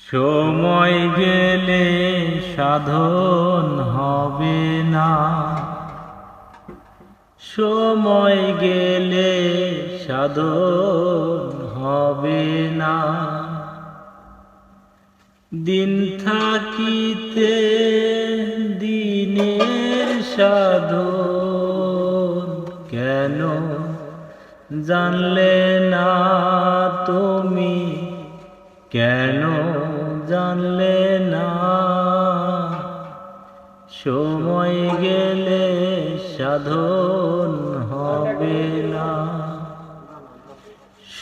সময় গেলে সাধন হবে না, সময় গেলে সাধন হবে না। দিন থাকিতে দিনের সাধন কেন জানলে না তুমি, কেন জানলে না? সময় গেলে সাধন হবে না,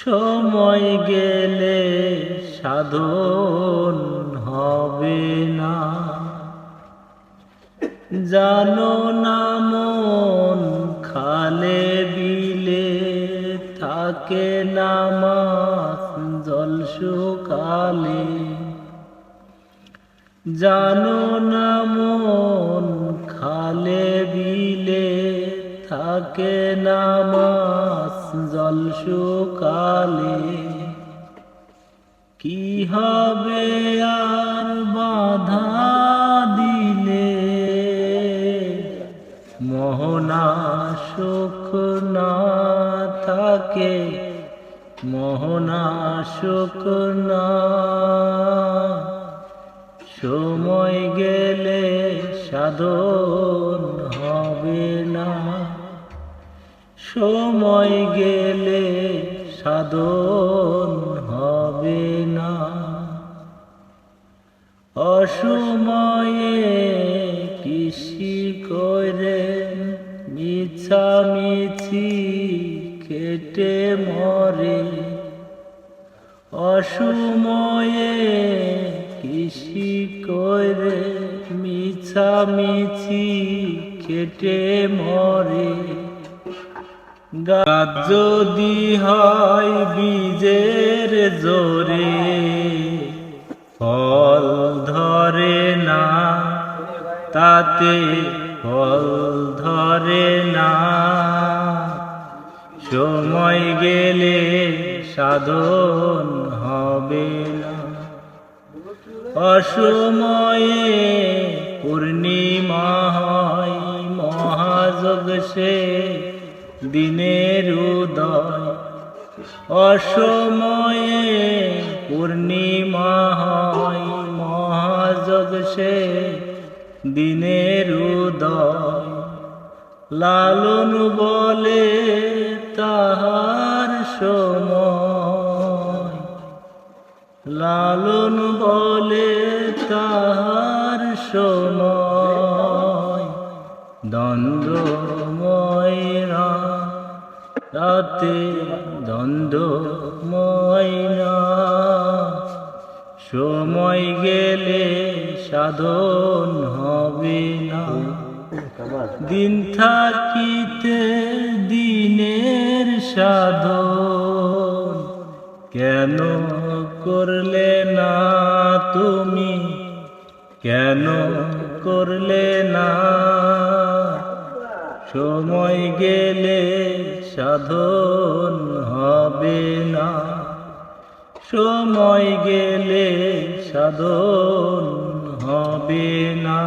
সময় গেলে সাধন হবে না। জানো না মন খালে বিলে থাকে না মাছ জল শুকালে। জানো না মন খালে বিলে থাকে না মাছ জল শুকালে। কি হবে আর বাধা দিলে মোহনা সুখ না থাকে, মোহনা সুখ না। সময় গেলে সাধন হবে না, সময় গেলে সাধন হবে না। অসময়ে কৃষি করে মিছামিছি খেটে মরে, অসময়ে কৃষি করে মিছামিছি খেটে মরে। গাছ যদি হয় বীজের জোরে ফল ধরে না, তাতে ফল ধরে না। সময় গেলে সাধন হবে না, অসময়ে পূর্ণিমা হয় মহাযোগ সে দিনের উদয়। অসময়ে পূর্ণিমা হয় মহাযোগ সে দিনের উদয়। লালন বলে তাহার সময়, লালন বলে তাহার সময়। দ্বন্দ্বময় রাতে দ্বন্দ্বময় না, সময় গেলে সাধন হবে না। দিন থাকিতে দিনের সাধন কেন করলে না তুমি, কেন করলে না? সময় গেলে সাধন হবে না, সময় গেলে সাধন হবে না।